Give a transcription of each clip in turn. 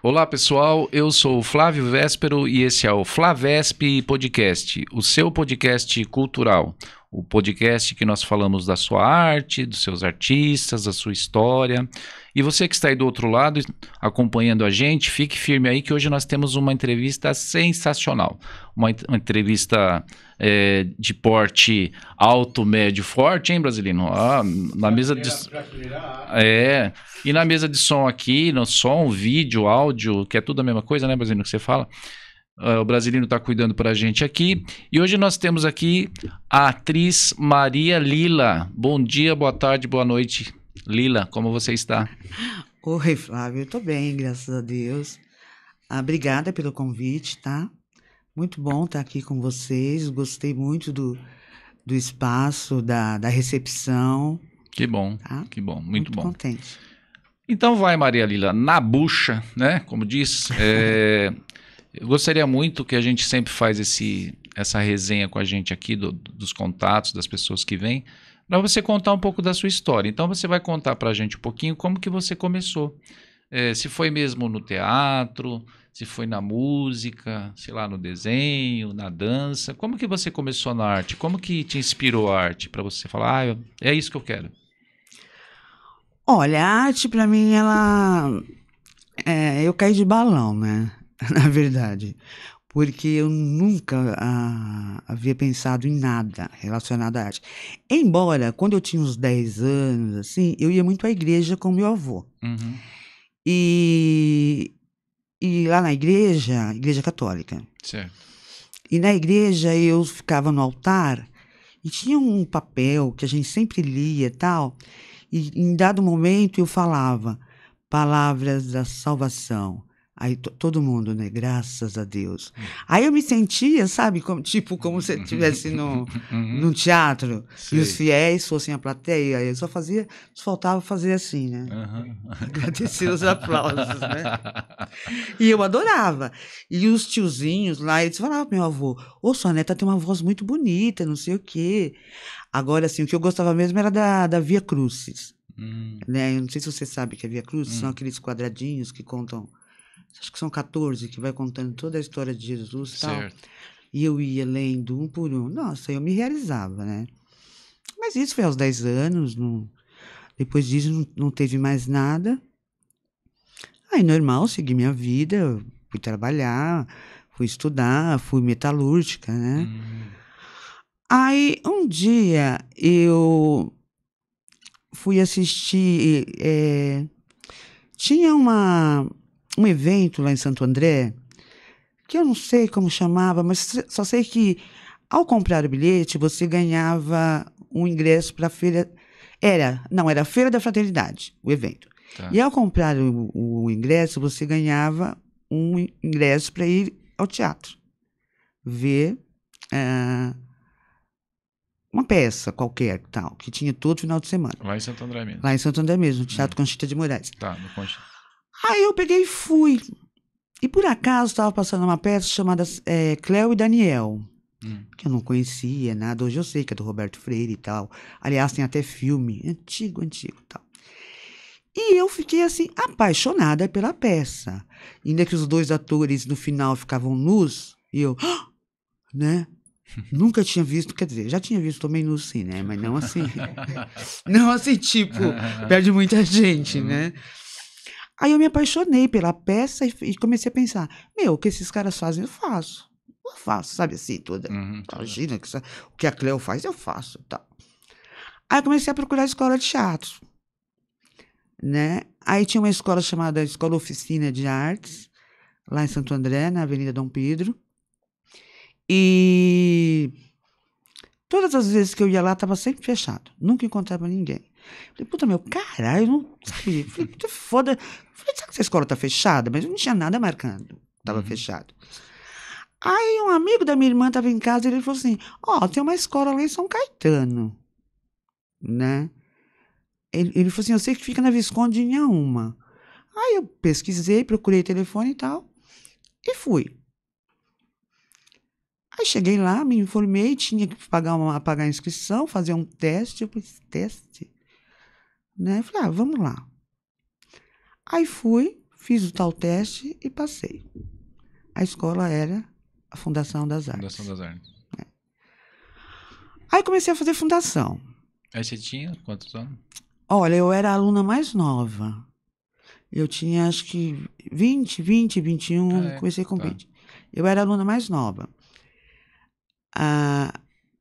Olá pessoal, eu sou o Flávio Véspero e esse é o Flavesp Podcast, o seu podcast cultural. O podcast que nós falamos da sua arte, dos seus artistas, da sua história. E você que está aí do outro lado acompanhando a gente, fique firme aí que hoje nós temos uma entrevista sensacional. Uma entrevista de porte alto, médio, forte, hein, Brasilino? Na mesa de... E na mesa de som aqui, no som, vídeo, áudio, que é tudo a mesma coisa, né, Brasilino, que você fala? O Brasilino está cuidando para a gente aqui. E hoje nós temos aqui a atriz Maria Lila. Bom dia, boa tarde, boa noite. Lila, como você está? Oi, Flávio, eu tô bem, graças a Deus. Obrigada pelo convite, tá? Muito bom estar aqui com vocês. Gostei muito do espaço, da recepção. Que bom, Tá? que bom, muito bom. Contente. Então vai, Maria Lila, na bucha, né? Como diz. Eu gostaria muito que a gente sempre faz essa resenha com a gente aqui, dos contatos, das pessoas que vêm, para você contar um pouco da sua história. Então você vai contar para a gente um pouquinho como que você começou. Se foi mesmo no teatro, se foi na música, sei lá, no desenho, na dança. Como que você começou na arte? Como que te inspirou a arte para você falar, é isso que eu quero? Olha, a arte para mim, eu caí de balão, né? Na verdade. Porque eu nunca havia pensado em nada relacionado à arte. Embora, quando eu tinha uns 10 anos, assim, eu ia muito à igreja com meu avô. Uhum. E lá na igreja católica. Certo. E na igreja eu ficava no altar e tinha um papel que a gente sempre lia e tal. E em dado momento eu falava palavras da salvação. Aí todo mundo, né? Graças a Deus. Aí eu me sentia, sabe, como se eu estivesse num teatro. Sei. E os fiéis fossem a plateia. Aí eu só faltava fazer assim, né? Agradecer os aplausos, né? E eu adorava. E os tiozinhos lá, eles falavam pro meu avô, ô, sua neta tem uma voz muito bonita, não sei o quê. Agora, assim, o que eu gostava mesmo era da Via Crucis. Né? Eu não sei se você sabe que a Via Crucis são aqueles quadradinhos que contam, acho que são 14, que vai contando toda a história de Jesus e tal. E eu ia lendo um por um. Nossa, eu me realizava, né? Mas isso foi aos 10 anos, depois disso não teve mais nada. Aí, normal, segui minha vida, fui trabalhar, fui estudar, fui metalúrgica, né? Aí, um dia, eu fui assistir... tinha um evento lá em Santo André, que eu não sei como chamava, mas só sei que, ao comprar o bilhete, você ganhava um ingresso para a feira... Era a Feira da Fraternidade, o evento. Tá. E ao comprar o ingresso, você ganhava um ingresso para ir ao teatro. Ver uma peça qualquer, tal, que tinha todo final de semana. Lá em Santo André mesmo. Lá em Santo André mesmo, no Teatro Conchita de Moraes. Tá, no Conchita. Aí eu peguei e fui. E por acaso estava passando uma peça chamada Cléo e Daniel. Que eu não conhecia nada. Hoje eu sei que é do Roberto Freire e tal. Aliás, tem até filme antigo e tal. E eu fiquei, assim, apaixonada pela peça. Ainda que os dois atores, no final, ficavam nus. E eu, né? Nunca tinha visto, quer dizer, já tinha visto também nus, sim, né? Mas não assim. Não assim, tipo, perto de muita gente, né? Aí eu me apaixonei pela peça e comecei a pensar, o que esses caras fazem, eu faço. Eu faço, sabe assim, toda. Imagina, o que a Cleo faz, eu faço, tal. Aí eu comecei a procurar escola de teatro, né? Aí tinha uma escola chamada Escola Oficina de Artes, lá em Santo André, na Avenida Dom Pedro. E todas as vezes que eu ia lá, estava sempre fechado. Nunca encontrava ninguém. Falei, puta, caralho, não sabia. Falei, puta, foda. Falei, sabe que essa escola tá fechada? Mas não tinha nada marcando. Tava fechado. Aí um amigo da minha irmã tava em casa e ele falou assim, tem uma escola lá em São Caetano, né? Ele falou assim, eu sei que fica na Visconde em Inhaúma. Aí eu pesquisei, procurei telefone e tal, e fui. Aí cheguei lá, me informei, tinha que pagar a inscrição, fazer um teste. Eu falei, teste? Né? Falei, vamos lá. Aí fui, fiz o tal teste e passei. A escola era a Fundação das Artes. Fundação das Artes. Aí comecei a fazer fundação. Aí você tinha quantos anos? Olha, eu era a aluna mais nova. Eu tinha, acho que 20, 21, comecei com 20. Eu era a aluna mais nova.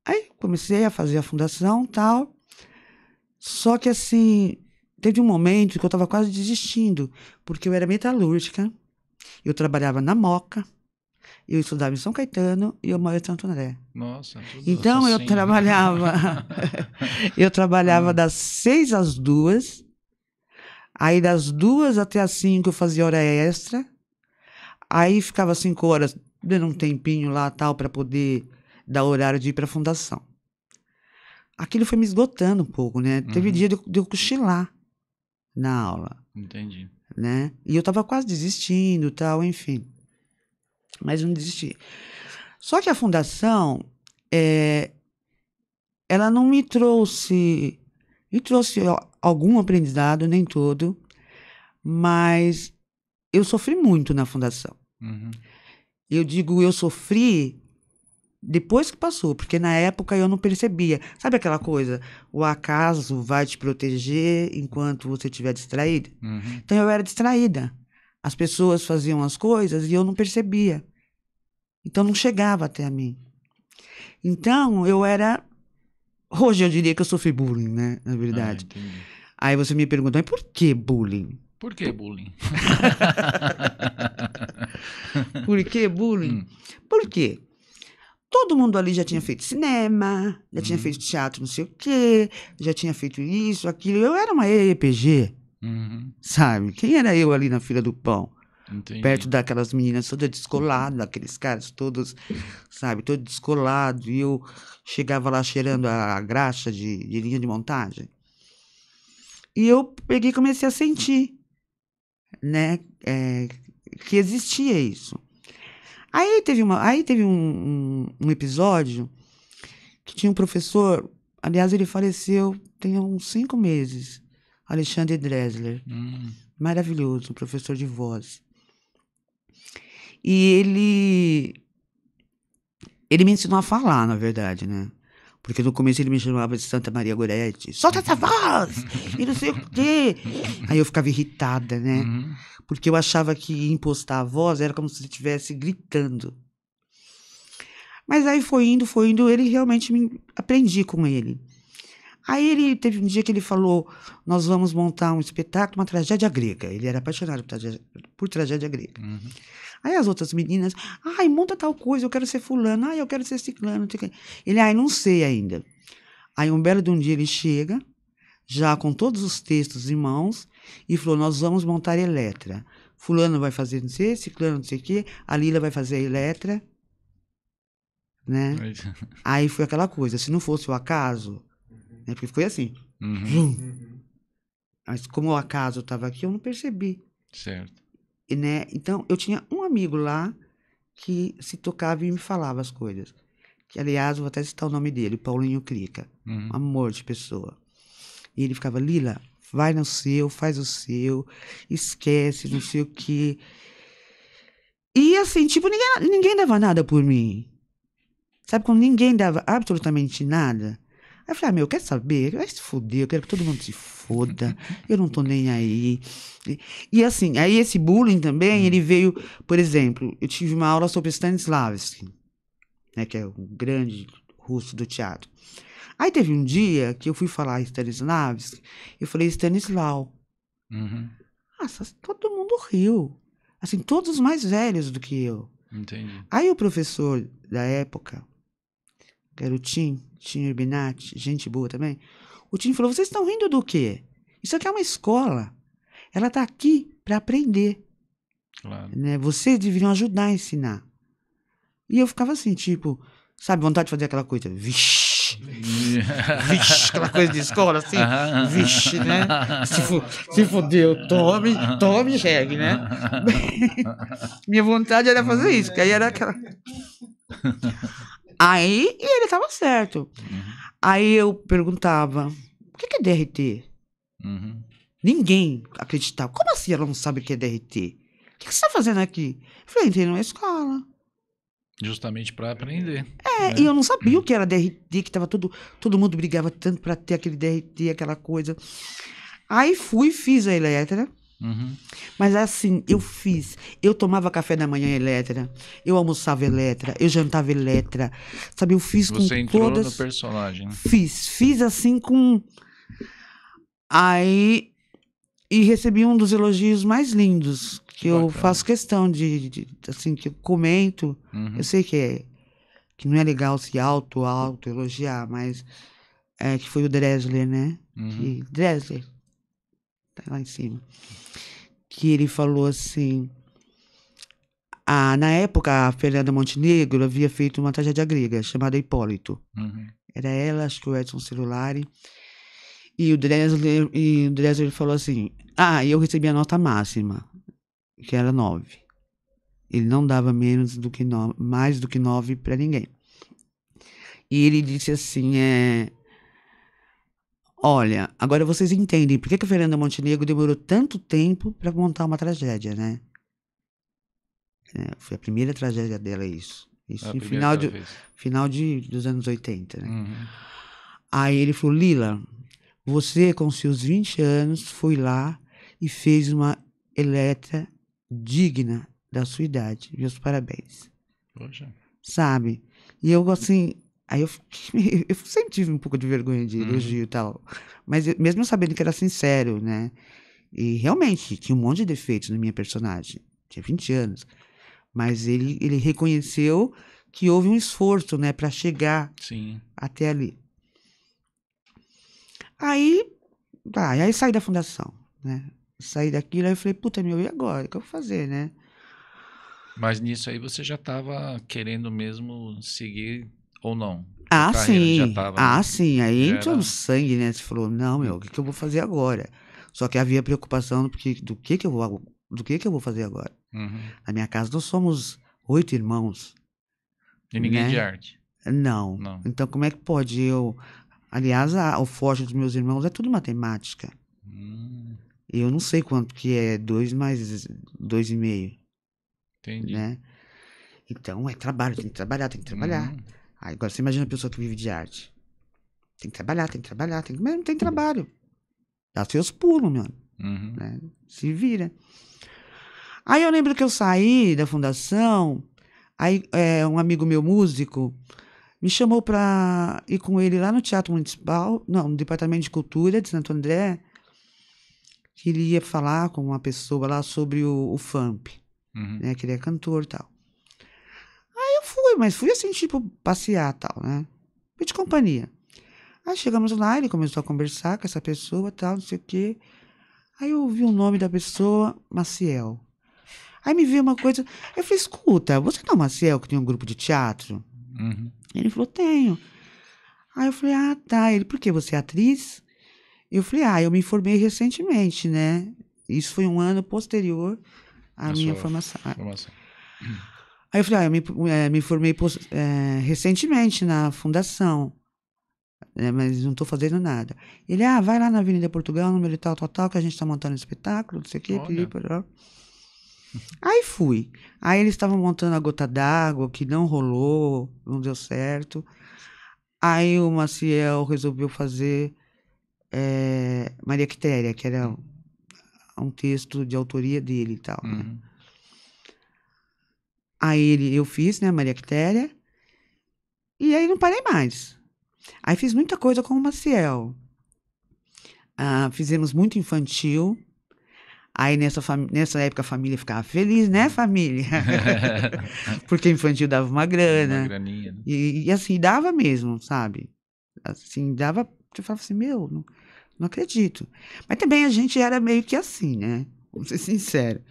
Aí comecei a fazer a fundação e tal. Só que, assim, teve um momento que eu estava quase desistindo, porque eu era metalúrgica, eu trabalhava na Moca, eu estudava em São Caetano e eu moro em Santo André. Nossa, tudo então eu assim. trabalhava das 6 às 2, aí das 2 até as 5 eu fazia hora extra, aí ficava 5 horas dando um tempinho lá tal para poder dar horário de ir para a fundação. Aquilo foi me esgotando um pouco, né? Teve dia de eu cochilar na aula. Entendi. Né? E eu estava quase desistindo, tal, enfim. Mas eu não desisti. Só que a fundação, ela não me trouxe algum aprendizado, nem todo, mas eu sofri muito na fundação. Eu digo, eu sofri depois que passou, porque na época eu não percebia. Sabe aquela coisa? O acaso vai te proteger enquanto você estiver distraído? Então eu era distraída. As pessoas faziam as coisas e eu não percebia. Então não chegava até mim. Então eu era... Hoje eu diria que eu sofri bullying, né? Na verdade. Aí você me pergunta, mas por que bullying? Por que bullying? Por que bullying? Por quê? Todo mundo ali já tinha feito cinema, já tinha feito teatro não sei o quê, já tinha feito isso, aquilo. Eu era uma EPG, sabe? Quem era eu ali na fila do pão? Entendi. Perto daquelas meninas todas descoladas, daqueles caras todos, sabe, todo descolado. E eu chegava lá cheirando a graxa de linha de montagem. E eu peguei e comecei a sentir, né, que existia isso. Aí teve um episódio que tinha um professor, aliás, ele faleceu tem uns 5 meses, Alexandre Dressler, maravilhoso, professor de voz. E ele me ensinou a falar, na verdade, né? Porque no começo ele me chamava de Santa Maria Goretti. Solta essa voz! E não sei o quê. Aí eu ficava irritada, né? Porque eu achava que impostar a voz era como se ele estivesse gritando. Mas aí foi indo, ele realmente aprendi com ele. Aí ele teve um dia que ele falou, nós vamos montar um espetáculo, uma tragédia grega. Ele era apaixonado por tragédia grega. Aí as outras meninas, monta tal coisa, eu quero ser fulano, eu quero ser ciclano, não sei o quê. Ele, não sei ainda. Aí um belo de um dia ele chega, já com todos os textos em mãos, e falou, nós vamos montar Eletra. Fulano vai fazer não sei, ciclano não sei o quê, a Lila vai fazer a Eletra, né? Aí foi aquela coisa, se não fosse o acaso, né? Porque foi assim. Mas como o acaso estava aqui, eu não percebi. Certo. E, né? Então, eu tinha um amigo lá que se tocava e me falava as coisas. Que, aliás, vou até citar o nome dele, Paulinho Crica. Um amor de pessoa. E ele ficava, Lila, vai no seu, faz o seu, esquece, não sei o quê. E assim, tipo, ninguém dava nada por mim. Sabe, quando ninguém dava absolutamente nada? Aí eu falei, quer saber? Vai se foder, eu quero que todo mundo se foda, eu não tô nem aí. E assim, aí esse bullying também, ele veio, por exemplo, eu tive uma aula sobre Stanislavski, né, que é um grande russo do teatro. Aí teve um dia que eu fui falar Stanislavski, eu falei Stanislau. Nossa, todo mundo riu. Assim, todos os mais velhos do que eu. Entendi. Aí o professor da época, que era o Tim Urbinati, gente boa também, o Tim falou, vocês estão rindo do quê? Isso aqui é uma escola. Ela está aqui para aprender. Claro. Né? Vocês deveriam ajudar a ensinar. E eu ficava assim, tipo, sabe, vontade de fazer aquela coisa, vixe, aquela coisa de escola, assim, vixe, né? Se fodeu, tome, chegue, né? Minha vontade era fazer isso, porque aí era aquela... Aí, e ele tava certo. Aí eu perguntava, o que é DRT? Ninguém acreditava. Como assim ela não sabe o que é DRT? O que você está fazendo aqui? Eu falei, entrei numa escola. Justamente para aprender. E eu não sabia o que era DRT, que tava todo mundo brigava tanto para ter aquele DRT, aquela coisa. Aí fiz a elétrica. Mas assim, eu tomava café da manhã elétrica, eu almoçava elétrica, eu jantava elétrica, sabe, eu fiz com todas... Você entrou no personagem, né? Fiz assim com... Aí, e recebi um dos elogios mais lindos, que eu faço questão assim, que eu comento, eu sei que não é legal se auto elogiar, mas que foi o Dresler, né? Dresler, tá lá em cima. Que ele falou assim, na época a Fernanda Montenegro havia feito uma tragédia grega chamada Hipólito. Era ela, acho que o Edson Celulari, e o Dresler falou assim, e eu recebi a nota máxima, que era 9. Ele não dava mais do que 9 para ninguém. E ele disse assim, olha, agora vocês entendem por que a Fernanda Montenegro demorou tanto tempo para montar uma tragédia, né? Foi a primeira tragédia dela, isso. Isso no final dos anos 80, né? Aí ele falou, Lila, você com seus 20 anos foi lá e fez uma elétrica digna da sua idade. Meus parabéns. Poxa. Sabe? E eu, assim... Aí eu sempre tive um pouco de vergonha de elogio e tal. Mas mesmo sabendo que era sincero, né? E realmente, tinha um monte de defeitos na minha personagem. Tinha 20 anos. Mas ele reconheceu que houve um esforço, né? Para chegar até ali. Aí saí da fundação, né? Saí daquilo, aí eu falei, puta, e agora? O que eu vou fazer, né? Mas nisso aí você já estava querendo mesmo seguir ou não? Sim. Já tava, sim. Aí entrou no sangue, né? Você falou, não, o que eu vou fazer agora? Só que havia preocupação do que eu vou fazer agora. Na minha casa nós somos 8 irmãos. E ninguém de arte? Não. Então como é que pode eu... Aliás, o forte dos meus irmãos é tudo matemática. Eu não sei quanto que é 2 mais 2,5. Entendi. Né? Então, trabalho, tem que trabalhar. Aí, agora, você imagina a pessoa que vive de arte. Tem que trabalhar, mas não tem trabalho. Dá seus pulos, meu. Né? Se vira. Aí eu lembro que eu saí da fundação, aí um amigo meu, músico, me chamou para ir com ele lá no Teatro Municipal, no Departamento de Cultura de Santo André, que ele ia falar com uma pessoa lá sobre o FAMP, né, que ele é cantor e tal. Aí eu fui assim, tipo, passear e tal, né, fui de companhia. Aí chegamos lá, ele começou a conversar com essa pessoa e tal, não sei o quê. Aí eu ouvi o nome da pessoa, Maciel. Aí me veio uma coisa, eu falei, escuta, você não é o Maciel que tem um grupo de teatro? Ele falou, tenho. Aí eu falei, tá. Ele, por quê? Você é atriz? Eu falei, eu me formei recentemente, né? Isso foi um ano posterior à minha formação. Aí eu falei, eu me formei recentemente na fundação, mas não estou fazendo nada. Ele, vai lá na Avenida Portugal, número tal, que a gente está montando um espetáculo, não sei o quê. Aí fui. Aí eles estavam montando a Gota d'Água, que não rolou, não deu certo. Aí o Maciel resolveu fazer Maria Quitéria, que era um texto de autoria dele e tal. Né? Aí eu fiz, né, Maria Quitéria, e aí não parei mais. Aí fiz muita coisa com o Maciel. Fizemos muito infantil. Aí nessa época a família ficava feliz, né, família? Porque infantil dava uma grana. Uma graninha. Né? E assim, dava mesmo, sabe? Assim, dava. Você falava assim, não acredito. Mas também a gente era meio que assim, né? Vamos ser sinceros.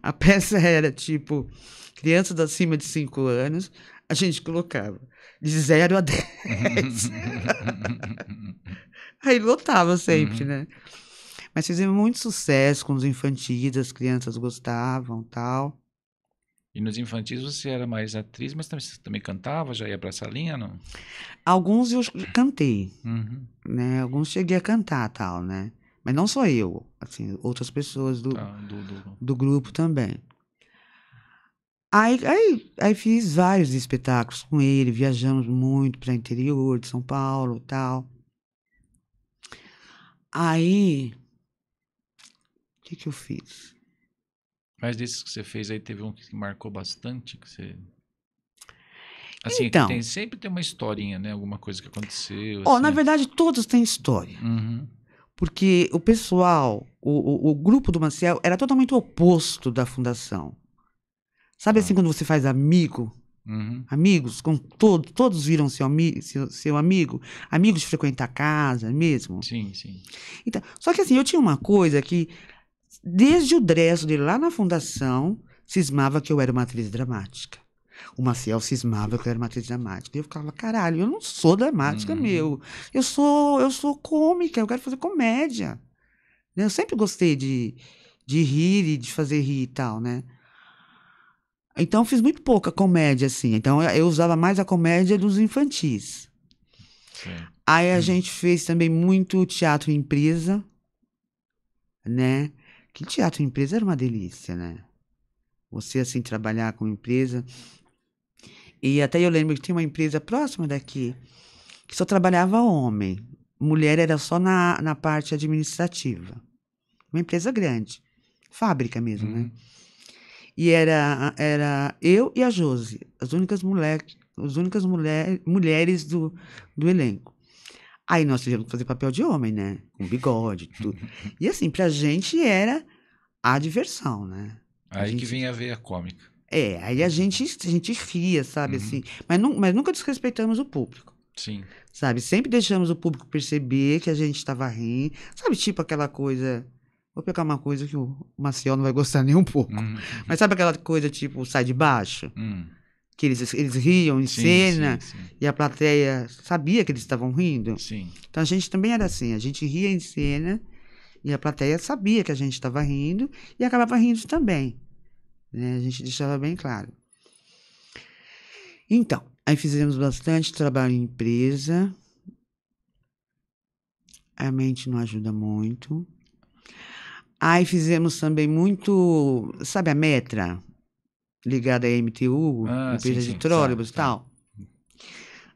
A peça era tipo, crianças acima de 5 anos, a gente colocava de 0 a 10. Aí lotava sempre, né? Mas fizemos muito sucesso com os infantis, as crianças gostavam e tal. E nos infantis você era mais atriz, mas também cantava? Já ia para essa linha, não? Alguns eu cantei, né? Alguns cheguei a cantar tal, né? Mas não só eu, assim, outras pessoas do grupo também. Aí fiz vários espetáculos com ele, viajamos muito para o interior de São Paulo e tal. Aí, o que eu fiz? Mas desses que você fez aí, teve um que marcou bastante, que você... Assim, Então, que sempre tem uma historinha, né? Alguma coisa que aconteceu. Na verdade, todos têm história. Uhum. Porque o pessoal, o grupo do Maciel era totalmente oposto da fundação. Sabe assim, quando você faz amigos, com todos viram seu amigo, amigos de frequentar a casa mesmo? Sim, sim. Então, só que assim, eu tinha uma coisa que, desde o Dressler, lá na fundação, cismava que eu era uma atriz dramática. O Maciel cismava que eu era uma atriz dramática. E eu ficava, caralho, eu não sou dramática, meu. Eu sou cômica, eu quero fazer comédia. Eu sempre gostei de rir e de fazer rir e tal, né? Então, eu fiz muito pouca comédia, assim. Então, eu usava mais a comédia dos infantis. Sim. Aí, a gente fez também muito teatro em empresa, né? Que teatro em empresa era uma delícia, né? Você, assim, trabalhar com empresa. E até eu lembro que tinha uma empresa próxima daqui que só trabalhava homem. Mulher era só na parte administrativa. Uma empresa grande. Fábrica mesmo, né? E era eu e a Josi, as únicas mulheres do elenco. Aí nós tivemos que fazer papel de homem, né? Com bigode, tudo. E assim, pra gente era a diversão, né? Aí que vem a veia cômica. Aí a gente ria, sabe, assim. Mas nunca desrespeitamos o público. Sim. Sabe? Sempre deixamos o público perceber que a gente estava rindo. Sabe, tipo aquela coisa... Vou pegar uma coisa que o Maciel não vai gostar nem um pouco. Mas sabe aquela coisa, tipo, sai de baixo? Que eles riam em cena sim. E a plateia sabia que eles estavam rindo? Sim. Então a gente também era assim. A gente ria em cena e a plateia sabia que a gente estava rindo e acabava rindo também. Né? A gente deixava bem claro. Então, aí fizemos bastante trabalho em empresa. A mente não ajuda muito. Aí fizemos também muito, sabe a Metra, ligada à MTU, empresa de trólebus e tal.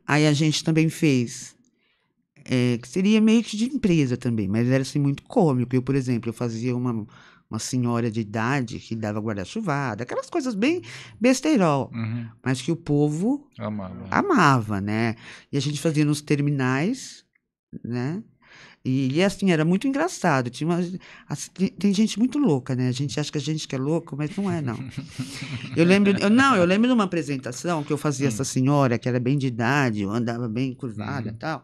Aí a gente também fez, que seria meio que de empresa também, mas era assim muito cômico. Eu, por exemplo, eu fazia uma senhora de idade que dava guarda-chuvada, aquelas coisas bem besteirol, mas que o povo amava, né? E a gente fazia nos terminais, né? E assim, era muito engraçado. Tem gente muito louca, né? A gente acha que a gente que é louco, mas não é, não. Eu lembro de uma apresentação que eu fazia essa senhora, que era bem de idade, eu andava bem curvada e tal.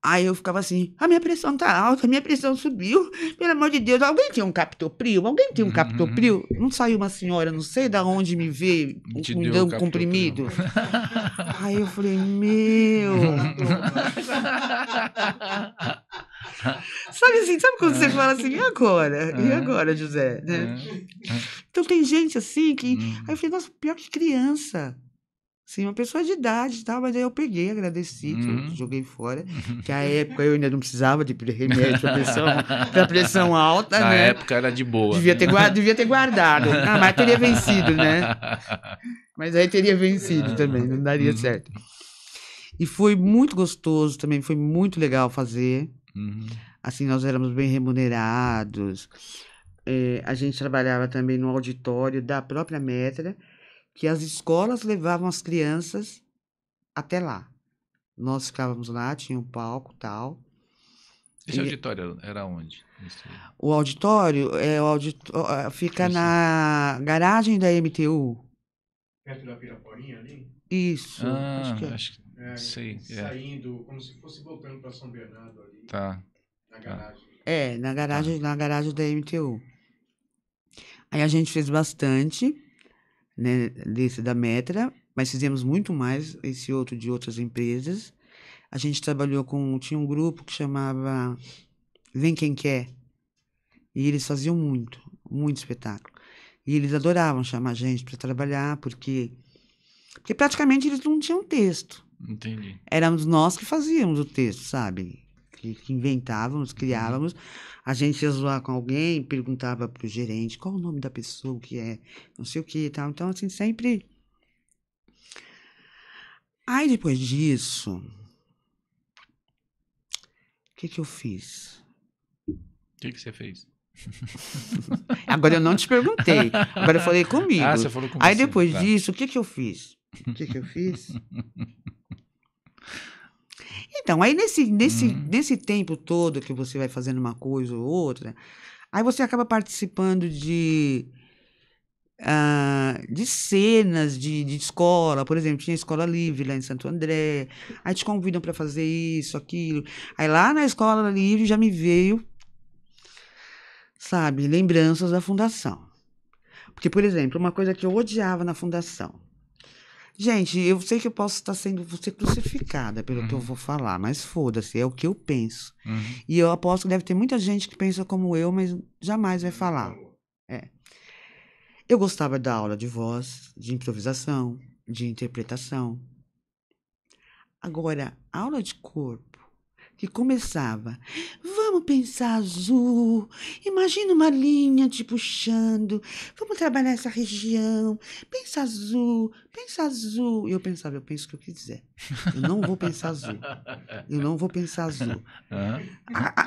Aí eu ficava assim, a minha pressão tá alta, a minha pressão subiu, pelo amor de Deus, alguém tem um captopril? Alguém tem um captopril? Não saiu uma senhora, não sei de onde me veio, me deu um comprimido. Aí eu falei, meu... Sabe quando você fala assim, e agora? E agora, José? Né? Então tem gente assim que... Aí eu falei, nossa, pior que criança. Sim, uma pessoa de idade e tal, mas aí eu peguei, agradeci, joguei fora, que à época eu ainda não precisava de remédio para pressão alta, Na né? Na época era de boa. Devia ter guardado. Ah, mas teria vencido, né? Mas aí teria vencido também, não daria certo. E foi muito gostoso também, foi muito legal fazer. Assim, nós éramos bem remunerados. A gente trabalhava também no auditório da própria Metra, que as escolas levavam as crianças até lá. Nós ficávamos lá, tinha um palco e tal. Esse auditório era onde? O auditório, fica na garagem da MTU. Perto da Piraporinha ali? Isso, acho que é. Sei. Saindo, como se fosse voltando para São Bernardo ali. Tá. Na garagem. Na garagem da MTU. Aí a gente fez bastante, né, desse da Metra, mas fizemos muito mais esse outro de outras empresas. A gente trabalhou tinha um grupo que chamava Vem Quem Quer, e eles faziam muito espetáculo. E eles adoravam chamar a gente para trabalhar, porque praticamente eles não tinham texto. Entendi. Éramos nós que fazíamos o texto, sabe? que inventávamos, criávamos. A gente ia zoar com alguém, perguntava pro gerente qual o nome da pessoa, o que é, não sei o que e tal. Então, assim, sempre... Aí, depois disso, o que eu fiz? O que você fez? Agora eu não te perguntei. Agora eu falei comigo. Ah, você falou com Aí você, depois tá. disso, o que eu fiz? O que eu fiz? Então, aí nesse tempo todo que você vai fazendo uma coisa ou outra, aí você acaba participando de cenas de escola. Por exemplo, tinha escola livre lá em Santo André. Aí te convidam para fazer isso, aquilo. Aí lá na escola livre já me veio, sabe, lembranças da fundação. Porque, por exemplo, uma coisa que eu odiava na fundação. Gente, eu sei que eu posso estar vou ser crucificada pelo que eu vou falar, mas foda-se, é o que eu penso. E eu aposto que deve ter muita gente que pensa como eu, mas jamais vai falar. Eu gostava da aula de voz, de improvisação, de interpretação. Agora, a aula de corpo, que começava, vamos pensar azul, imagina uma linha te puxando, vamos trabalhar essa região, pensa azul, pensa azul. E eu pensava, eu penso o que eu quiser. Eu não vou pensar azul. Eu não vou pensar azul.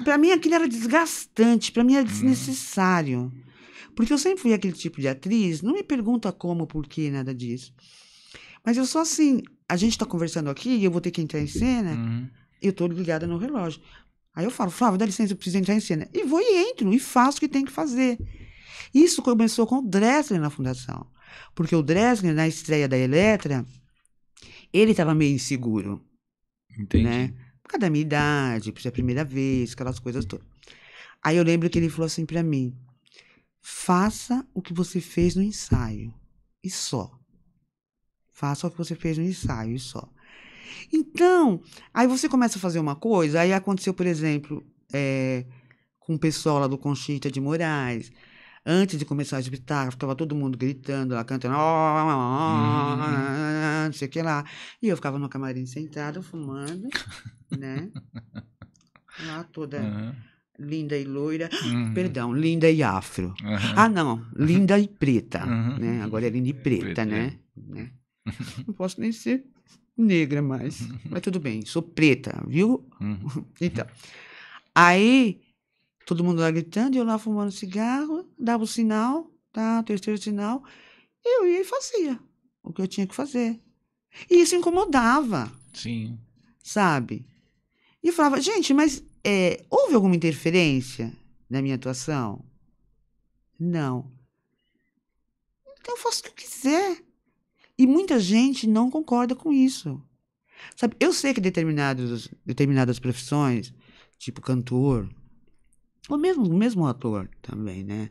Para mim aquilo era desgastante, para mim era desnecessário. Porque eu sempre fui aquele tipo de atriz, não me pergunta como, por quê, nada disso. Mas eu sou assim, a gente está conversando aqui e eu vou ter que entrar em cena, eu estou ligada no relógio. Aí eu falo, Flávio, dá licença, eu preciso entrar em cena. E vou e entro, e faço o que tem que fazer. Isso começou com o Dressler na fundação. Porque o Dressler, na estreia da Eletra, ele estava meio inseguro. Entendi. Né? Por causa da minha idade, por ser a primeira vez, aquelas coisas todas. Aí eu lembro que ele falou assim para mim, faça o que você fez no ensaio, e só. Faça o que você fez no ensaio, e só. Então, aí você começa a fazer uma coisa, aí aconteceu, por exemplo, com o pessoal lá do Conchita de Moraes, antes de começar a espetáculo, ficava todo mundo gritando lá, cantando, não sei o que lá, e eu ficava no camarim sentada, fumando, né, lá toda linda e loira, perdão, linda e afro, ah não, linda e preta, né, agora é linda e preta, né, não posso nem ser negra mais, mas tudo bem, sou preta, viu? Então, aí todo mundo lá gritando, eu lá fumando cigarro, dava o sinal, tá, o terceiro sinal, eu ia e fazia o que eu tinha que fazer. E isso incomodava. Sim. Sabe? E eu falava, gente, mas houve alguma interferência na minha atuação? Não. Então eu faço o que eu quiser. E muita gente não concorda com isso. Sabe, eu sei que determinadas profissões, tipo cantor, ou mesmo ator também, né?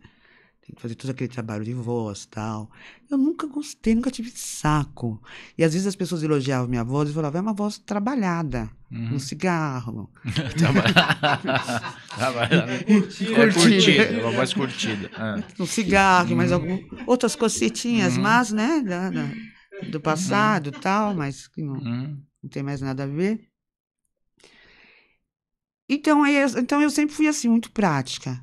Tem que fazer todo aquele trabalho de voz e tal. Eu nunca gostei, nunca tive saco. E às vezes as pessoas elogiavam minha voz e falavam, é uma voz trabalhada, um cigarro. Curtida, é uma voz curtida. Um cigarro, mas outras cocetinhas, mas, né, do passado e tal, mas que não tem mais nada a ver. Então eu sempre fui assim, muito prática.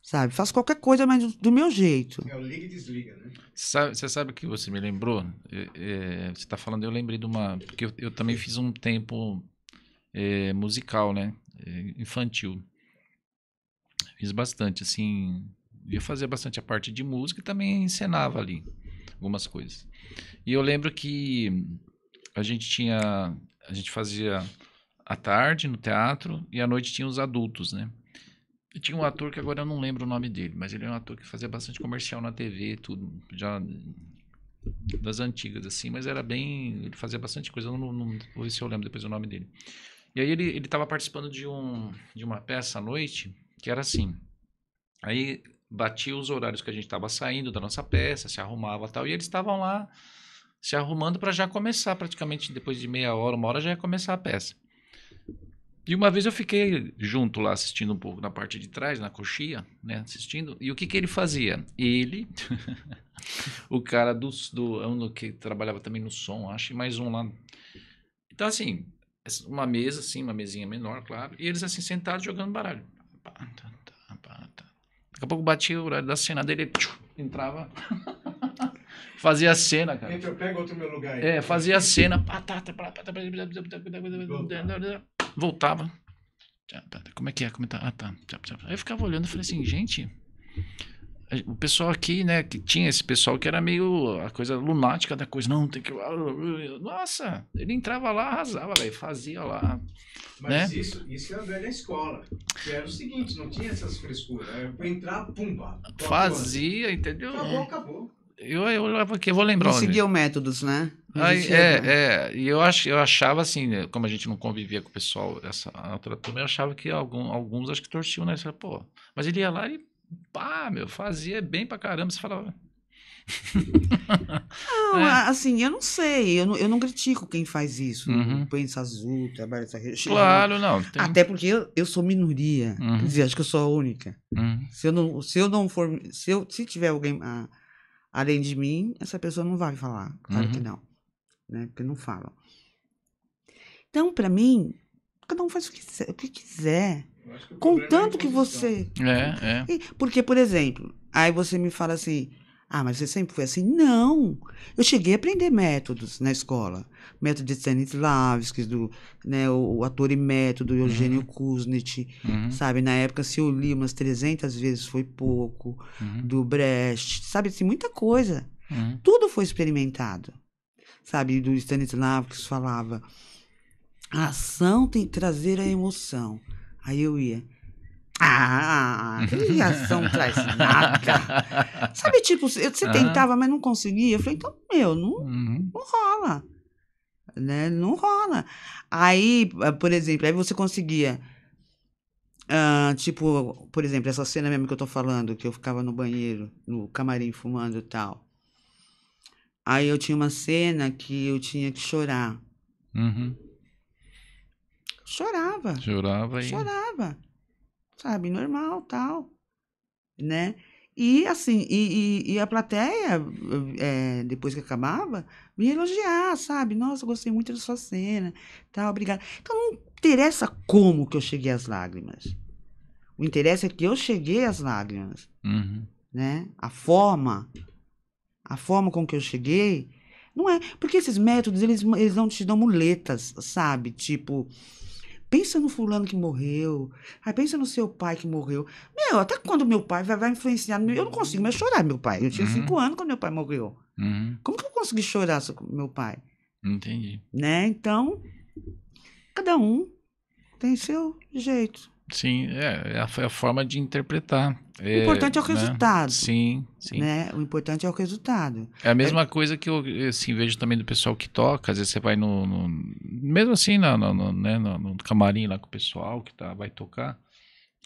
Sabe? Faço qualquer coisa, mas do meu jeito. É o liga e desliga, né? Você sabe o que você me lembrou? Você está falando, eu lembrei de uma... Porque eu também fiz um tempo musical, né? Infantil. Fiz bastante, assim... Eu fazia bastante a parte de música e também encenava ali algumas coisas. E eu lembro que a gente fazia à tarde no teatro e à noite tinha os adultos, né? E tinha um ator que agora eu não lembro o nome dele, mas ele é um ator que fazia bastante comercial na TV, tudo, já das antigas, assim, mas era bem... Ele fazia bastante coisa, eu não vou ver se eu lembro depois o nome dele. E aí ele estava participando de uma peça à noite, que era assim, aí batia os horários que a gente estava saindo da nossa peça, se arrumava e tal, e eles estavam lá se arrumando para já começar, praticamente depois de meia hora, uma hora já ia começar a peça. E uma vez eu fiquei junto lá, assistindo um pouco na parte de trás, na coxia, né, assistindo. E o que ele fazia? Ele, o cara um que trabalhava também no som, acho, e mais um lá. Então, assim, uma mesa, assim, uma mesinha menor, claro, e eles assim, sentados jogando baralho. Daqui a pouco batia o horário da cena dele, ele entrava, fazia a cena, cara. Entra, pega outro meu lugar aí. Fazia a cena, voltava. Como é que é? Como tá? Tá. Aí eu ficava olhando e falei assim, gente, o pessoal aqui, né, que tinha esse pessoal que era meio a coisa lunática da coisa, não, tem que... Nossa, ele entrava lá, arrasava, velho, fazia lá. Mas né? isso é a velha escola. Que era o seguinte, não tinha essas frescuras. Era entrar, pumba. Fazia, entendeu? Acabou. Eu olhava aqui, eu vou lembrar. Não seguiam métodos, né? Aí, e eu achava assim, né, como a gente não convivia com o pessoal, essa outra turma, eu achava que alguns acho que torciam, né? Falei, pô, mas ele ia lá e pá, fazia bem pra caramba, você falava. Não, assim, eu não sei, eu não critico quem faz isso, pensa azul, trabalha essa região. Claro, não. Tem... Até porque eu sou minoria, quer dizer, acho que eu sou a única. Se tiver alguém além de mim, essa pessoa não vai falar, claro que não, né? Porque não falam. Então, para mim, cada um faz o que quiser. Contanto que você... Porque, por exemplo, aí você me fala assim, mas você sempre foi assim? Não! Eu cheguei a aprender métodos na escola. Método de Stanislavski, né, o ator e método, Eugênio Kuznets, sabe? Na época, se eu li umas 300 vezes, foi pouco. Do Brecht, sabe? Assim, muita coisa. Tudo foi experimentado. Sabe? Do Stanislavski falava, a ação tem que trazer a emoção. Aí eu ia, que ação não traz nada. Sabe, tipo, você tentava, mas não conseguia. Eu falei, então, não rola. Né? Não rola. Aí, por exemplo, aí você conseguia, tipo, por exemplo, essa cena mesmo que eu tô falando, que eu ficava no banheiro, no camarim fumando e tal. Aí eu tinha uma cena que eu tinha que chorar. Chorava. Sabe, normal, tal, né? E assim, e a plateia, depois que acabava, me elogiar, sabe? Nossa, eu gostei muito da sua cena, tal, obrigada. Então não interessa como que eu cheguei às lágrimas. O interesse é que eu cheguei às lágrimas, né? A forma com que eu cheguei, não é... Porque esses métodos, eles não te dão muletas, sabe? Tipo... Pensa no fulano que morreu. Pensa no seu pai que morreu. Até quando meu pai vai influenciar... Eu não consigo mais chorar, meu pai. Eu tinha 5 anos quando meu pai morreu. Como que eu consegui chorar com meu pai? Entendi. Né? Então, cada um tem seu jeito. Sim, é a forma de interpretar. O importante é o resultado. Sim. Né? O importante é o resultado. É a mesma coisa que eu assim, vejo também do pessoal que toca. Às vezes você vai mesmo assim, no camarim lá com o pessoal que vai tocar.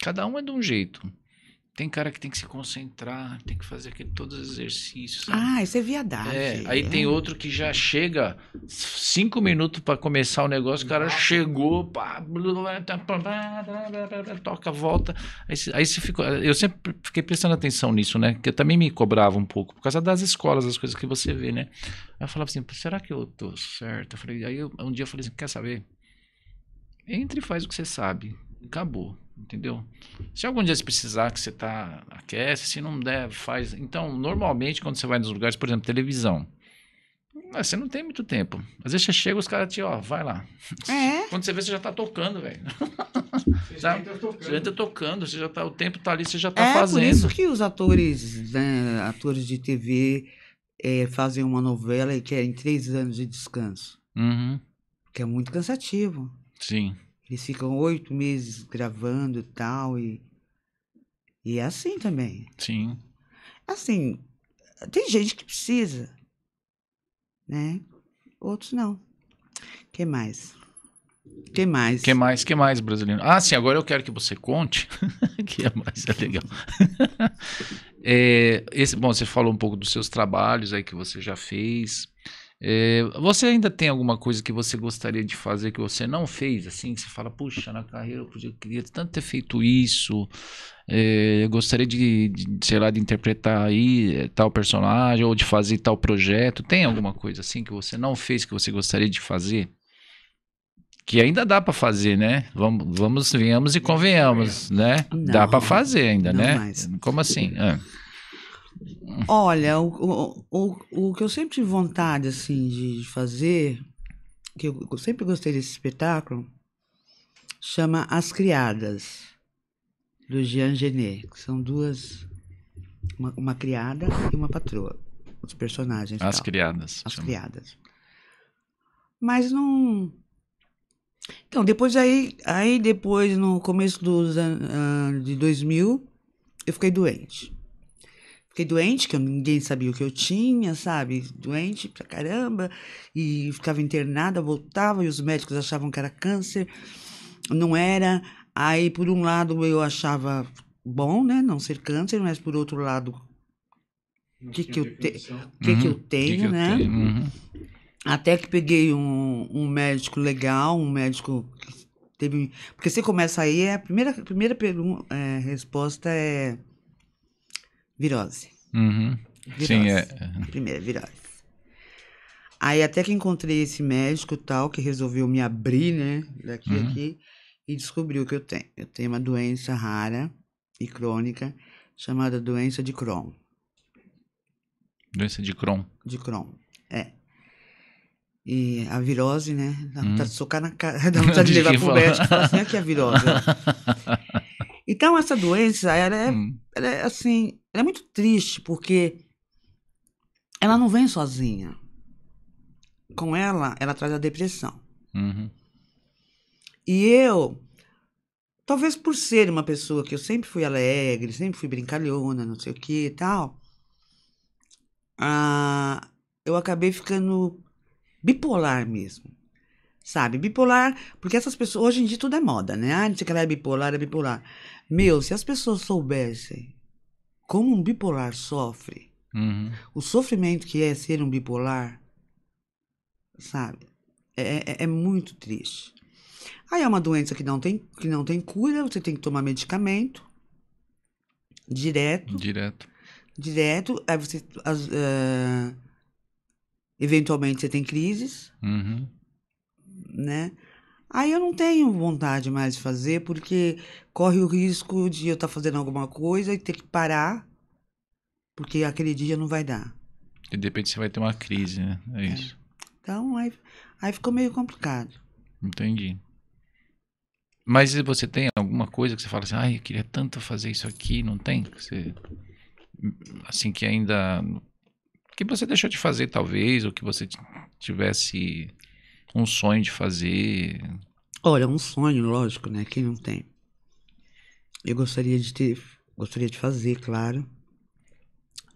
Cada um é de um jeito. Tem cara que tem que se concentrar, tem que fazer todos os exercícios. Sabe? Isso é viadagem. Aí tem outro que já chega 5 minutos para começar o negócio, o cara chegou, toca, volta. Aí você ficou. Eu sempre fiquei prestando atenção nisso, né? Que eu também me cobrava um pouco, por causa das escolas, as coisas que você vê, né? Aí eu falava assim, será que eu tô certo? Um dia eu falei assim, quer saber? Entre e faz o que você sabe. Acabou. Entendeu? Se algum dia você precisar que você aquece, se não der, faz. Então, normalmente, quando você vai nos lugares, por exemplo, televisão, você não tem muito tempo. Às vezes você chega, os caras te, vai lá. Quando você vê, você já tá tocando, velho. Você entra tocando, você já tá, o tempo tá ali, você já tá fazendo. É por isso que os atores, né, atores de TV fazem uma novela e querem 3 anos de descanso. Que é muito cansativo. Sim. Eles ficam 8 meses gravando e tal, e é assim também. Sim. Assim, tem gente que precisa, né? Outros não. Que mais, brasileiro? Sim, agora eu quero que você conte, que é mais legal. Bom, você falou um pouco dos seus trabalhos aí que você já fez. Você ainda tem alguma coisa que você gostaria de fazer que você não fez, assim, que você fala, puxa, na carreira eu queria tanto ter feito isso, eu gostaria sei lá, de interpretar aí tal personagem ou de fazer tal projeto. Tem alguma coisa assim que você não fez que você gostaria de fazer? Que ainda dá para fazer, né? Venhamos e convenhamos, né? Não, dá para fazer ainda, não né? mais. Como assim? Olha, o que eu sempre tive vontade, assim, de fazer, que eu sempre gostei desse espetáculo, chama As Criadas, do Jean Genet, que são duas, uma criada e uma patroa, os personagens. As tal. criadas. As chama. criadas. Mas não... Então, depois aí depois, no começo de 2000, eu fiquei doente. Fiquei doente, que ninguém sabia o que eu tinha, sabe? Doente pra caramba. E ficava internada, voltava, e os médicos achavam que era câncer. Não era. Aí, por um lado, eu achava bom, né? Não ser câncer, mas por outro lado, o que eu tenho, né? Até que peguei um médico legal, um médico que teve... Porque você começa aí, a primeira resposta é virose. Virose. Sim, é. Primeira, virose. Aí até que encontrei esse médico tal, que resolveu me abrir, né? Daqui a aqui, e descobriu o que eu tenho. Eu tenho uma doença rara e crônica, chamada doença de Crohn. Doença de Crohn. De Crohn, é. E a virose, né? Dá vontade de socar na cara, dá vontade de levar pro médico e falar assim, aqui é a virose. Então, essa doença, ela é assim, ela é muito triste, porque ela não vem sozinha. Com ela traz a depressão. E eu, talvez por ser uma pessoa que eu sempre fui alegre, sempre fui brincalhona, não sei o que e tal, eu acabei ficando bipolar mesmo, sabe? Bipolar, porque essas pessoas, hoje em dia tudo é moda, né? Ah, não sei que ela é bipolar, é bipolar. Meu, se as pessoas soubessem como um bipolar sofre, o sofrimento que é ser um bipolar, sabe? É muito triste. Aí é uma doença que não tem cura, você tem que tomar medicamento direto. Aí você... eventualmente você tem crises, né? Aí eu não tenho vontade mais de fazer, porque corre o risco de eu estar fazendo alguma coisa e ter que parar, porque aquele dia não vai dar. E de repente você vai ter uma crise, né? É isso. Então, aí ficou meio complicado. Entendi. Mas você tem alguma coisa que você fala assim, ai, eu queria tanto fazer isso aqui, não tem? Você, assim, que ainda... que você deixou de fazer, talvez, ou que você tivesse um sonho de fazer? Olha, um sonho, lógico, né? Quem não tem? Eu gostaria de fazer, claro,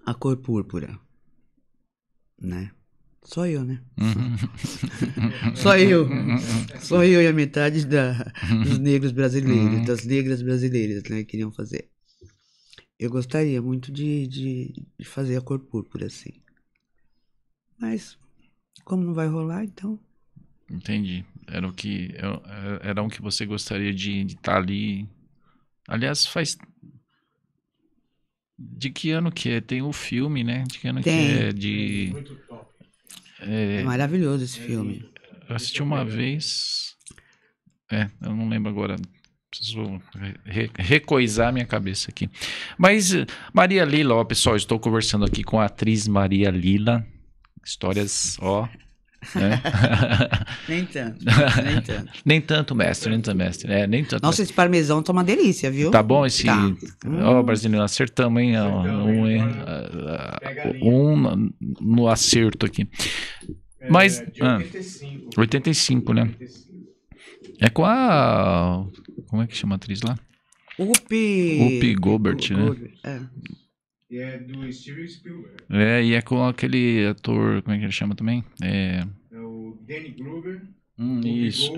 a cor púrpura, né? Só eu, né? Só eu e a metade dos negros brasileiros, das negras brasileiras, né? Queriam fazer. Eu gostaria muito de fazer a cor púrpura, assim. Mas, como não vai rolar, então... Entendi. Era um que você gostaria de estar ali. Aliás, faz... De que ano que é? Tem o filme, né? De que ano que é? Muito top. É maravilhoso esse filme. Eu assisti uma vez... eu não lembro agora. Preciso recoisar minha cabeça aqui. Mas, Maria Lila, ó, pessoal, estou conversando aqui com a atriz Maria Lila. Histórias, ó... né? Nem tanto. Nem tanto, mestre. Nem tanto. Nossa, esse parmesão tá uma delícia, viu? Tá bom esse... Tá. Ó, brasileiro, acertamos, hein? No acerto aqui. Mas... De 85. 85, né? 85. É com a... Como é que chama a atriz lá? Whoopi Goldberg, né? E é do Steven Spielberg. E é com aquele ator... Como é que ele chama também? É o Danny Glover.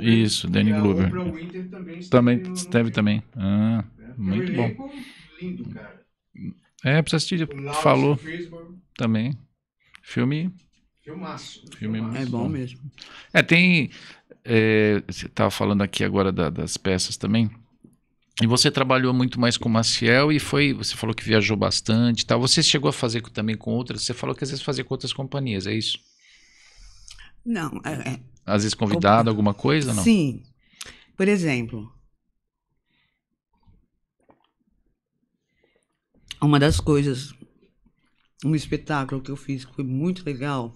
Isso, Danny Glover. A Oprah Winfrey também esteve também. Muito bom. Lindo, cara. Precisa assistir. Falou também. Filmaço. É bom mesmo. Tem... você estava falando aqui agora das peças também. E você trabalhou muito mais com o Maciel e você falou que viajou bastante e tal. Você chegou a fazer também com outras? Você falou que às vezes fazia com outras companhias, é isso? Não, às vezes convidado, alguma coisa, não? Sim. Por exemplo, uma das coisas, um espetáculo que eu fiz que foi muito legal,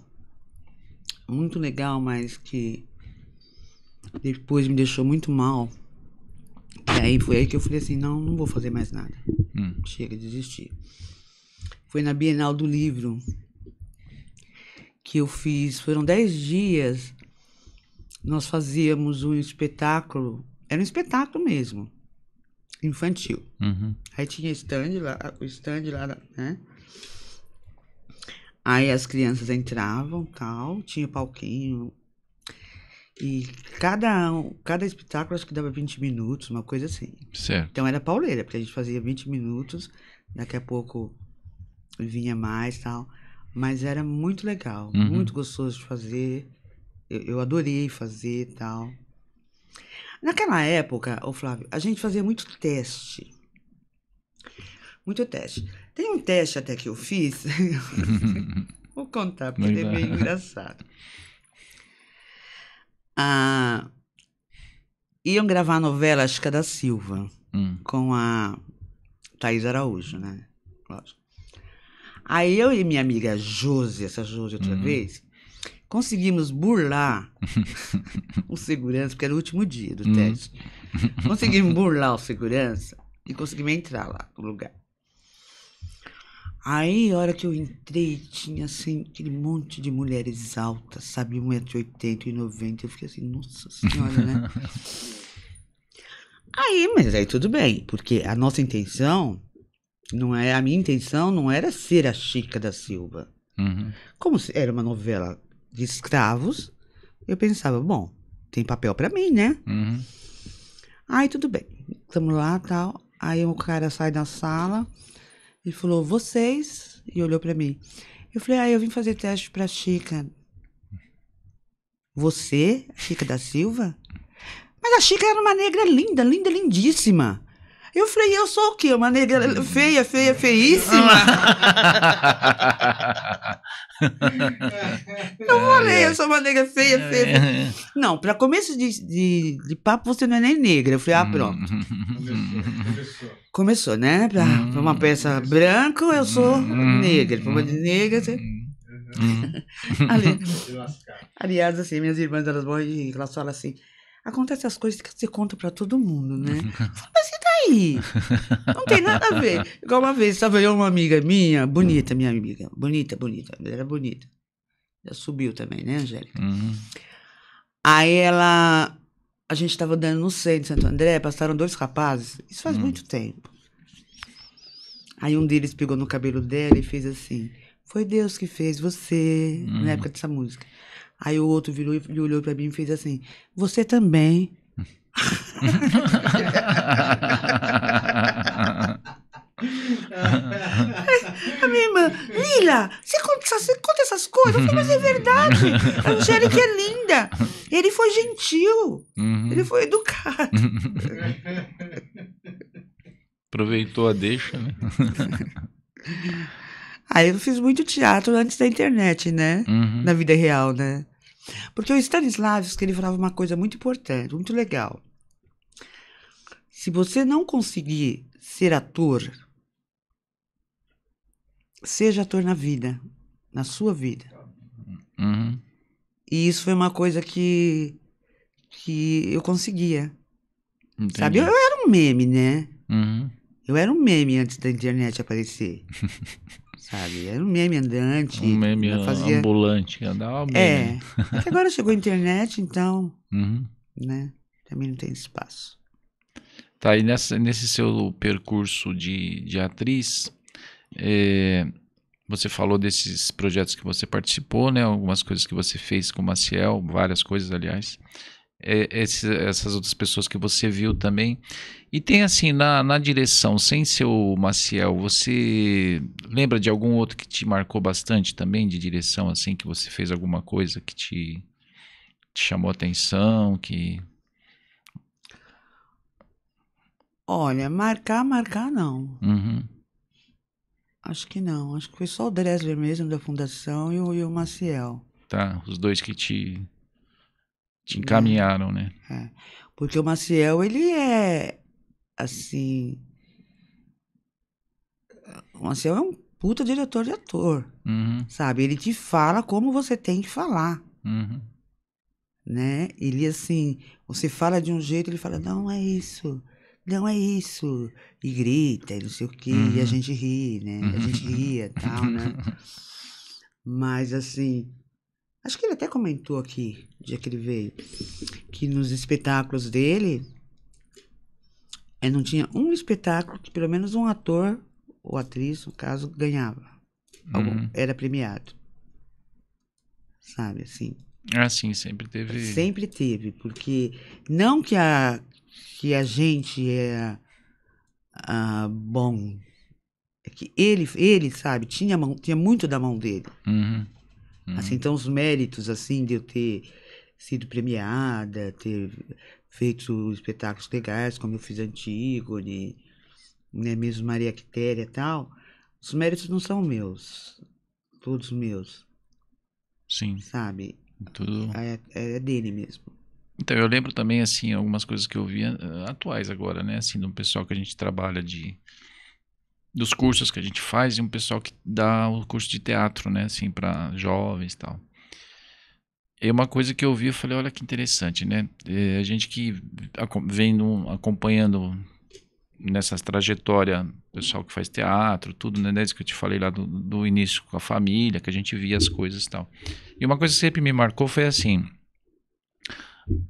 mas que depois me deixou muito mal. E aí foi aí que eu falei assim, não vou fazer mais nada. Chega, desistir. Foi na Bienal do Livro que eu fiz, foram 10 dias, nós fazíamos um espetáculo, era um espetáculo mesmo, infantil. Aí tinha o stand lá, né? Aí as crianças entravam, tal, tinha palquinho. E cada espetáculo acho que dava 20 minutos, uma coisa assim. Certo. Então era pauleira, porque a gente fazia 20 minutos, daqui a pouco vinha mais, tal. Mas era muito legal, muito gostoso de fazer. Eu adorei fazer, tal. Naquela época, ô Flávio, a gente fazia muito teste. Muito teste. Tem um teste até que eu fiz. Vou contar, porque ele é meio engraçado. Iam gravar a novela Chica da Silva, com a Thaís Araújo, né? Lógico. Aí eu e minha amiga Josi, essa Josi outra vez, conseguimos burlar o segurança, porque era o último dia do teste. Conseguimos burlar o segurança e conseguimos entrar lá no lugar. Aí, a hora que eu entrei, tinha assim, aquele monte de mulheres altas, sabe? 1,80 m e 90. Eu fiquei assim, nossa senhora, né? Mas aí tudo bem, porque a nossa intenção, a minha intenção não era ser a Chica da Silva. Como era uma novela de escravos, eu pensava, bom, tem papel pra mim, né? Aí tudo bem, estamos lá e tal. Aí o cara sai da sala e falou, vocês, e olhou pra mim. Eu falei, eu vim fazer teste pra Chica. Você, Chica da Silva? Mas a Chica era uma negra linda, linda, lindíssima. Eu falei, eu sou o quê? Uma negra feia, feia, feíssima? Eu falei, eu sou uma negra feia, feia, feia. Não, para começo de papo, você não é nem negra. Eu falei, pronto. Começou, né? Para uma peça branca, eu sou negra. Para uma de negra, você... Aliás, assim, minhas irmãs, elas vão e elas falam assim, acontece as coisas que você conta para todo mundo, né? Mas e daí? Não tem nada a ver. Igual uma vez, estava eu uma amiga minha, bonita, minha amiga, bonita, era bonita. Já subiu também, né, Angélica? Aí a gente estava andando no centro de Santo André, passaram 2 rapazes, isso faz muito tempo. Aí um deles pegou no cabelo dela e fez assim, foi Deus que fez você, na época dessa música. Aí o outro virou e olhou pra mim e fez assim, você também. A minha irmã, Lila, você conta essas coisas? Eu falei, mas é verdade, a Angélica é linda. Ele foi gentil, ele foi educado. Aproveitou a deixa, né? Aí eu fiz muito teatro antes da internet, né? Na vida real, né? Porque o Stanislavski, ele falava uma coisa muito importante, muito legal. Se você não conseguir ser ator, seja ator na vida, na sua vida. E isso foi uma coisa que eu conseguia. Entendi. Sabe? Eu era um meme, né? Eu era um meme antes da internet aparecer. Sabe? Era um meme andante. Um meme ambulante. Andava meme. Agora chegou a internet, então, né? Também não tem espaço. Tá, e nesse seu percurso de atriz, você falou desses projetos que você participou, né? Algumas coisas que você fez com o Maciel, várias coisas, aliás. Essas outras pessoas que você viu também. E tem assim, na direção, sem ser o Maciel, você lembra de algum outro que te marcou bastante também, de direção, assim, que você fez alguma coisa que te chamou a atenção, que... Olha, marcar não. Acho que não. Acho que foi só o Dresler mesmo, da Fundação, e o Maciel. Tá, os dois que te Te encaminharam, né? Porque o Maciel, ele é, assim... O Maciel é um puta diretor de ator, Uhum, sabe? Ele te fala como você tem que falar, uhum, né? Ele, assim, você fala de um jeito, ele fala, não é isso, não é isso. E grita, e não sei o quê, e a uhum. gente ri, né? A gente ria e tal, né? Mas, assim, acho que ele até comentou aqui, no dia que ele veio, que nos espetáculos dele, não tinha um espetáculo que pelo menos um ator ou atriz, no caso, ganhava. Uhum. Era premiado. Sabe, assim. Assim, sempre teve. Sempre teve, porque não que a gente é bom, é que ele, sabe, tinha muito da mão dele. Uhum, uhum. Assim, então os méritos, assim, de eu ter sido premiada, ter feito espetáculos legais, como eu fiz Antígone, né, mesmo Maria Quitéria e tal, os méritos não são meus, todos meus, Sim, sabe? tudo. É dele mesmo. Então, eu lembro também, assim, algumas coisas que eu via atuais agora, né? Assim, do pessoal que a gente trabalha dos cursos que a gente faz e um pessoal que dá o curso de teatro, né? Assim, para jovens e tal. E uma coisa que eu vi, eu falei, olha que interessante, né? A gente que acompanhando nessa trajetória, pessoal que faz teatro, tudo, né? Desde que eu te falei lá do início com a família, que a gente via as coisas e tal. E uma coisa que sempre me marcou foi assim,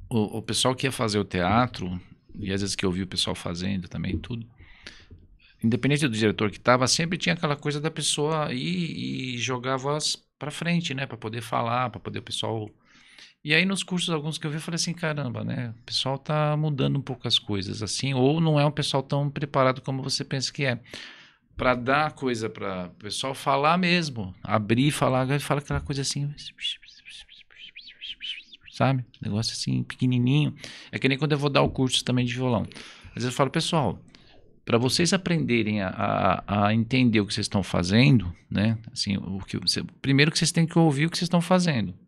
o pessoal que ia fazer o teatro, e às vezes que eu vi o pessoal fazendo também, tudo, independente do diretor que estava, sempre tinha aquela coisa da pessoa ir e jogar a voz para frente, né? Para poder falar, para poder o pessoal... E aí nos cursos, alguns que eu vi, eu falei assim, caramba, né? O pessoal tá mudando um pouco as coisas, assim, ou não é um pessoal tão preparado como você pensa que é. Para dar coisa para o pessoal falar mesmo, abrir, falar, fala aquela coisa assim, sabe? Negócio assim, pequenininho. É que nem quando eu vou dar o curso também de violão. Às vezes eu falo, pessoal, para vocês aprenderem a entender o que vocês estão fazendo, né? Assim, primeiro que vocês têm que ouvir o que vocês estão fazendo.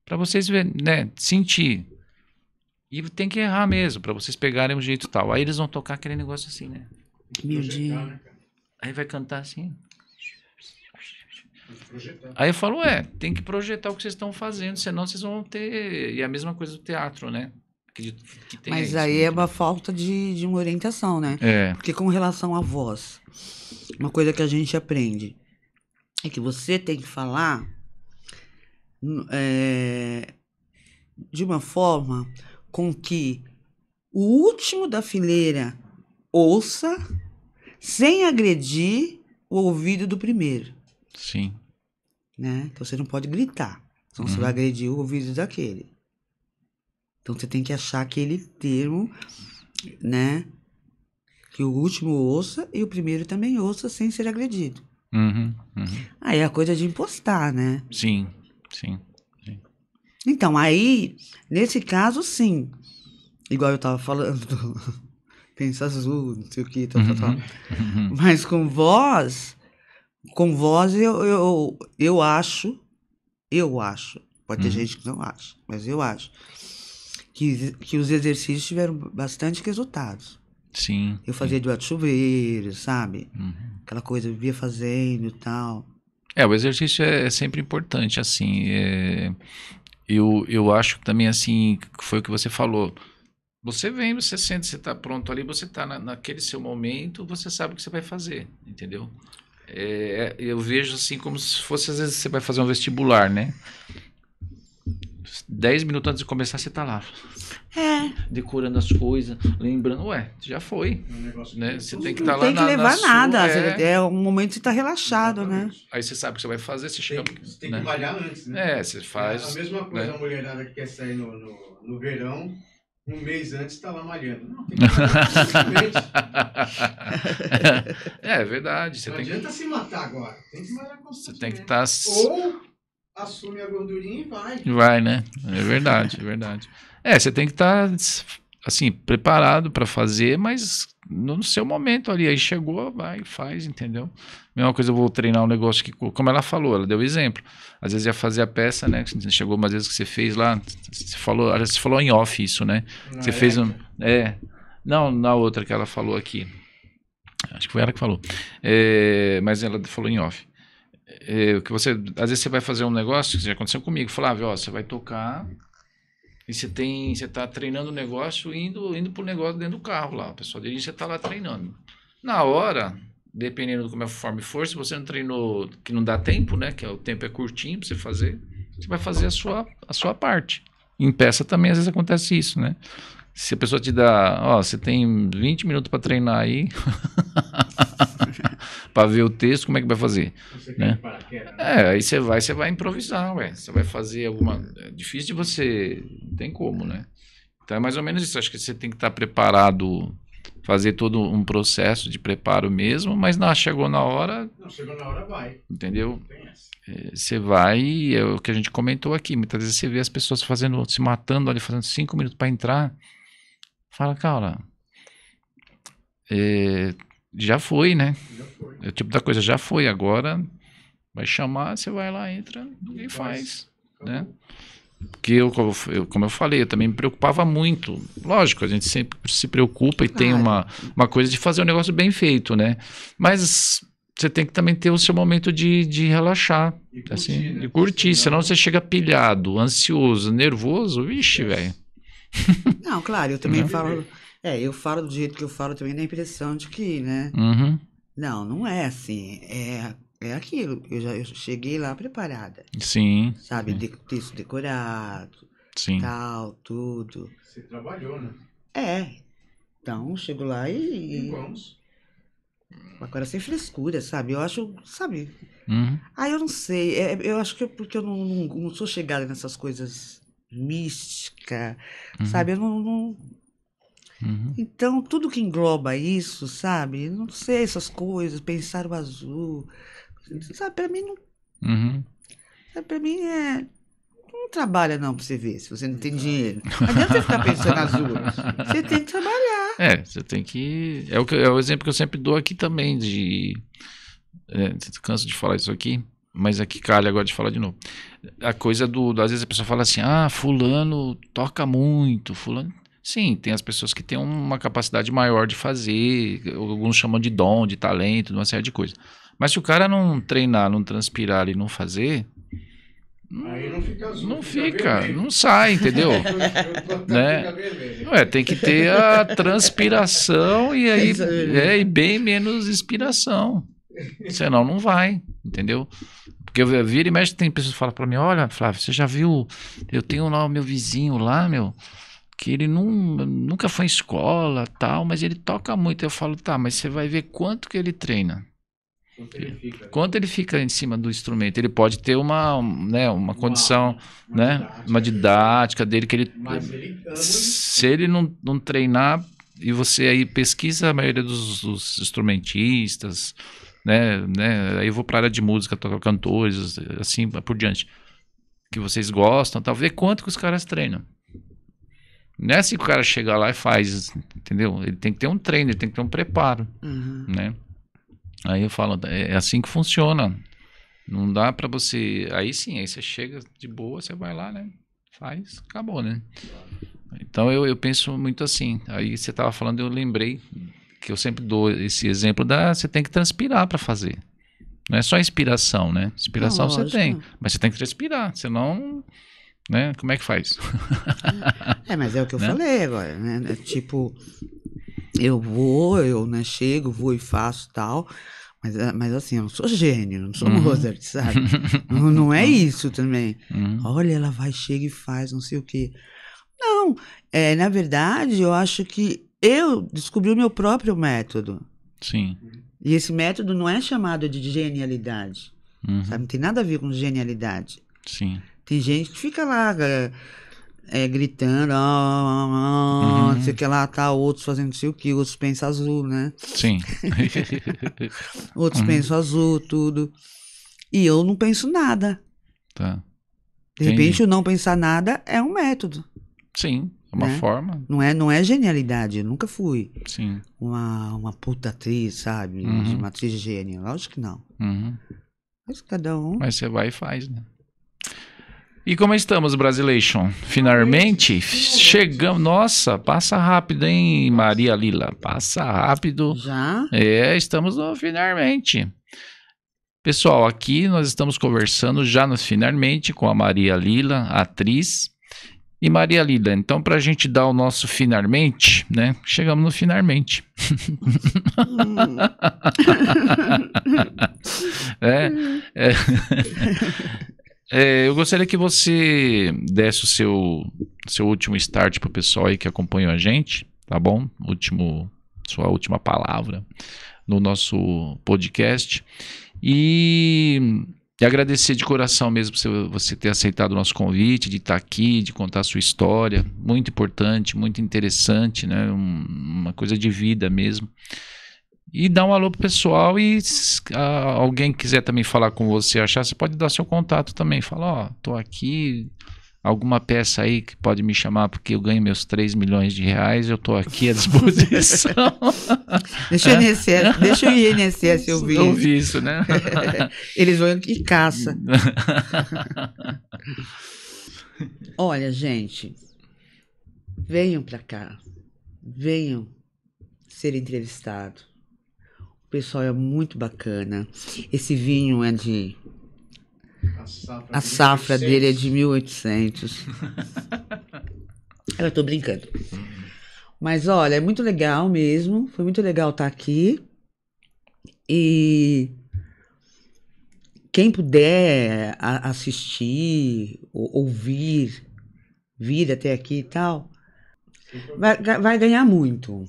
Para vocês verem, né? Sentir. E tem que errar mesmo, para vocês pegarem um jeito tal. Aí eles vão tocar aquele negócio assim, né? Miudinho. Né, cara? Aí vai cantar assim. Tem que projetar. Aí eu falo, tem que projetar o que vocês estão fazendo, senão vocês vão ter... E a mesma coisa do teatro, né? Acredito que tem Mas isso aí é muito, uma né? falta de uma orientação, né? É. Porque com relação à voz, uma coisa que a gente aprende é que você tem que falar de uma forma com que o último da fileira ouça sem agredir o ouvido do primeiro, Sim. né? Então você não pode gritar, senão você vai agredir o ouvido daquele. Então você tem que achar aquele termo, né? Que o último ouça e o primeiro também ouça sem ser agredido. Uhum. Aí é a coisa de impostar, né? Sim, sim. Então, aí, nesse caso, sim. Igual eu tava falando, pensa azul, não sei o que, tal. Mas com voz eu acho, pode ter gente que não acha, mas eu acho que os exercícios tiveram bastante resultados. Sim. Eu fazia de chuveiro, sabe? Aquela coisa, eu vivia fazendo e tal. O exercício é sempre importante, assim. Eu acho também, assim, que foi o que você falou. Você vem, você sente, você está pronto ali, você está naquele seu momento, você sabe o que você vai fazer, entendeu? Eu vejo assim como se fosse, às vezes, você vai fazer um vestibular, né? 10 minutos antes de começar, você tá lá. Decorando as coisas, lembrando, já foi. Né? Você tem que estar lá Não tem que levar nada. sua, É um momento que você tá relaxado, Exatamente. né? Aí você sabe o que você vai fazer, você chega... Você tem né? que malhar antes, né? Você faz... A mesma coisa, né? a mulherada que quer sair no verão, um mês antes tá lá malhando. Não, tem que malhar constantemente. É verdade. Não adianta se matar agora. Tem que malhar constantemente. Você tem que estar... Ou assume a gordurinha e vai. Vai, né? É verdade, é verdade. Você tem que estar, assim, preparado para fazer, mas no seu momento ali. Aí chegou, vai, faz, entendeu? Mesma coisa, eu vou treinar um negócio que, como ela falou, ela deu exemplo. Às vezes ia fazer a peça, né? Chegou umas vezes que você fez lá, você falou em off isso, né? Você fez um... Não, na outra que ela falou aqui. Acho que foi ela que falou. Mas ela falou em off. Que você, às vezes você vai fazer um negócio, que já aconteceu comigo, Flávio, ó, você vai tocar e você tá treinando o negócio indo pro negócio dentro do carro lá, o pessoal dirige, você tá lá treinando. Na hora, dependendo do como a forma for, se você não treinou, que não dá tempo, né, que o tempo é curtinho pra você fazer, você vai fazer a sua parte. Em peça também às vezes acontece isso, né? Se a pessoa te dá, ó, você tem 20 minutos para treinar aí, para ver o texto, como é que vai fazer? Né? Aí você vai improvisar, ué. Você vai fazer alguma... É difícil de você... Não tem como, né? Então é mais ou menos isso. Acho que você tem que estar preparado, fazer todo um processo de preparo mesmo, mas chegou na hora... Não, chegou na hora, vai. Entendeu? Você vai, é o que a gente comentou aqui, muitas vezes você vê as pessoas se matando ali, fazendo 5 minutos para entrar, fala, cara, já foi, né? Já foi. É o tipo da coisa, já foi, agora vai chamar, você vai lá, entra e faz, né? Porque como eu falei, eu também me preocupava muito. Lógico, a gente sempre se preocupa e tem uma coisa de fazer um negócio bem feito, né? Mas você tem que também ter o seu momento de relaxar, e curtir, assim, né? De curtir, senão você chega pilhado, ansioso, nervoso, vixe, velho. Não, claro, eu também falo... eu falo do jeito que eu falo também, da impressão de que, né? Uhum. Não é assim, é aquilo, eu cheguei lá preparada. Sim. Sabe, texto decorado, sim. Tal, tudo. Você trabalhou, né? Então, chego lá e vamos. Agora sem frescura, sabe? Eu acho, sabe? Uhum. Eu não sei, eu acho que é porque eu não sou chegada nessas coisas místicas, sabe? Eu não... Então, tudo que engloba isso, sabe? Não sei, essas coisas, pensar o azul, sabe? Pra mim não... Sabe, pra mim não trabalha não pra você ver, se você não tem dinheiro. Não adianta você ficar pensando azul. Você tem que trabalhar. Você tem que... É o exemplo que eu sempre dou aqui também de... canso de falar isso aqui, mas aqui calha agora de falar de novo. A coisa às vezes a pessoa fala assim, fulano toca muito, fulano... Sim, tem as pessoas que têm uma capacidade maior de fazer, alguns chamam de dom, de talento, de uma série de coisas. Mas se o cara não treinar, não transpirar e não fazer... Aí não fica azul, não fica, não sai, entendeu? Né? Tem que ter a transpiração e aí e bem menos inspiração. Senão não vai, entendeu? Porque eu viro e mexe, tem pessoas que falam pra mim, olha, Flávio, você já viu, eu tenho lá o meu vizinho lá, que ele nunca foi em escola, tal, mas ele toca muito. Eu falo, tá, mas você vai ver quanto que ele treina. Quanto ele fica em cima do instrumento. Ele pode ter uma condição, uma didática dele que ele... Se ele não treinar, e você aí pesquisa a maioria dos instrumentistas, né, aí eu vou para a área de música, tocar cantores, assim por diante, que vocês gostam, tal, ver quanto que os caras treinam. Não é assim que o cara chega lá e faz, entendeu? Ele tem que ter um treino, ele tem que ter um preparo, né? Aí eu falo, é assim que funciona. Não dá pra você... Aí sim, aí você chega de boa, você vai lá, né? Faz, acabou, né? Então eu penso muito assim. Aí você tava falando, eu lembrei que eu sempre dou esse exemplo você tem que transpirar pra fazer. Não é só inspiração, né? Inspiração você tem, mas você tem que transpirar, senão... Né? Como é que faz? Mas é o que eu falei agora, né? Tipo, eu chego, vou e faço tal, mas assim, eu não sou gênio, não sou Mozart, sabe? não é isso também. Olha, ela vai, chega e faz, não sei o quê. Não, na verdade, eu acho que eu descobri o meu próprio método. Sim. E esse método não é chamado de genialidade, sabe? Não tem nada a ver com genialidade. Sim. Tem gente que fica lá gritando, não sei o que lá, tá, outros fazendo não sei o que, outros pensam azul, né? Sim. Outros pensam azul, tudo. E eu não penso nada. Tá. De repente, o não pensar nada é um método. Sim, uma né? forma. Não é genialidade, eu nunca fui Sim. uma puta atriz, sabe? Uhum. Uma atriz de gênio, lógico que não. Uhum. Mas cada um... Mas você vai e faz, né? E como estamos, Brasilation? Finalmente chegamos. Nossa, passa rápido, hein, Maria Lila? Passa rápido. Já? Estamos no finalmente. Pessoal, aqui nós estamos conversando já no finalmente com a Maria Lila, atriz. E Maria Lila, então para a gente dar o nosso finalmente, né? Chegamos no finalmente. Eu gostaria que você desse o seu último start para o pessoal aí que acompanhou a gente, tá bom? Sua última palavra no nosso podcast. E agradecer de coração mesmo por você ter aceitado o nosso convite, de estar aqui, de contar a sua história. Muito importante, muito interessante, né? Uma coisa de vida mesmo. E dar um alô pro pessoal e alguém quiser também falar com você, você pode dar seu contato também. Fala, tô aqui, alguma peça aí que pode me chamar porque eu ganho meus 3 milhões de reais, eu tô aqui à disposição. Deixa o INSS ouvir isso, né? Eles vão e caça. Olha, gente, venham pra cá, venham ser entrevistados. O pessoal é muito bacana. Esse vinho é de... A safra dele é de 1800. Eu tô brincando. Mas olha, é muito legal mesmo. Foi muito legal estar aqui. E quem puder assistir, ouvir, vir até aqui e tal, vai ganhar muito.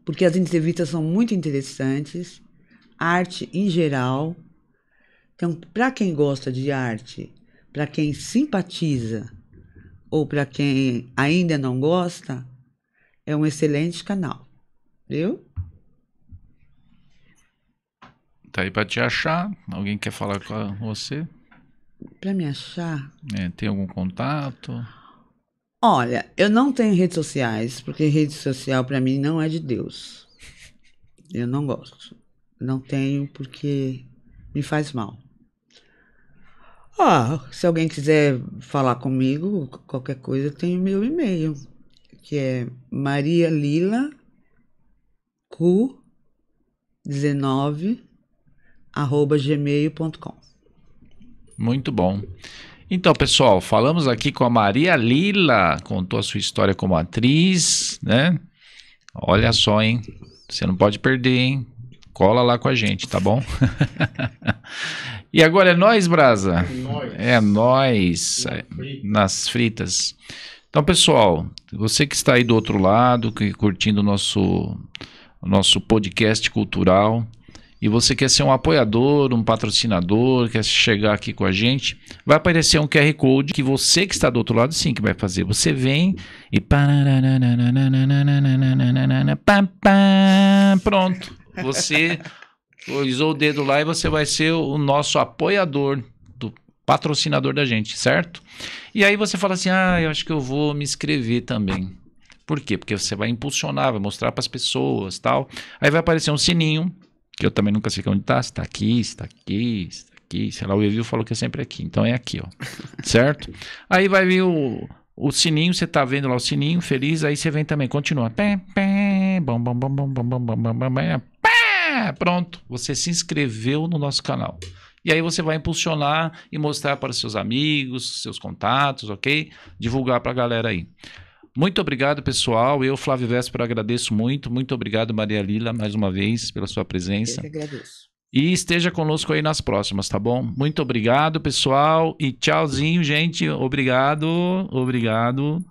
Porque as entrevistas são muito interessantes, arte em geral. Então, para quem gosta de arte, para quem simpatiza ou para quem ainda não gosta, é um excelente canal, viu? Tá aí para te achar. Alguém quer falar com você? Para me achar? Tem algum contato? Olha, eu não tenho redes sociais, porque rede social para mim não é de Deus. Eu não gosto. Não tenho porque me faz mal. Se alguém quiser falar comigo, qualquer coisa, eu tenho meu e-mail, que é marialila19@gmail.com. Muito bom. Então, pessoal, falamos aqui com a Maria Lila, contou a sua história como atriz, né? Olha só, hein? Você não pode perder, hein? Cola lá com a gente, tá bom? E agora é nóis, Brasa? É nóis. Nas fritas. Então, pessoal, você que está aí do outro lado, curtindo o nosso podcast cultural, e você quer ser um apoiador, um patrocinador, quer chegar aqui com a gente, vai aparecer um QR Code que você que está do outro lado, sim, que vai fazer. Você vem e... Pronto. Você usou o dedo lá e você vai ser o nosso apoiador, do patrocinador da gente, certo? E aí você fala assim, eu acho que eu vou me inscrever também. Por quê? Porque você vai impulsionar, vai mostrar para as pessoas, tal. Aí vai aparecer um sininho, que eu também nunca sei onde está, se está aqui, se está aqui, se está aqui, sei lá, o Evil falou que é sempre aqui, então é aqui, ó, certo? Aí vai vir o sininho, você tá vendo lá o sininho, feliz, aí você vem também, continua, pronto, você se inscreveu no nosso canal. E aí você vai impulsionar e mostrar para seus amigos, seus contatos, ok? Divulgar para a galera aí. Muito obrigado, pessoal. Eu, Flávio Véspero, agradeço muito. Muito obrigado, Maria Lila, mais uma vez, pela sua presença. Eu que agradeço. E esteja conosco aí nas próximas, tá bom? Muito obrigado, pessoal. E tchauzinho, gente. Obrigado. Obrigado.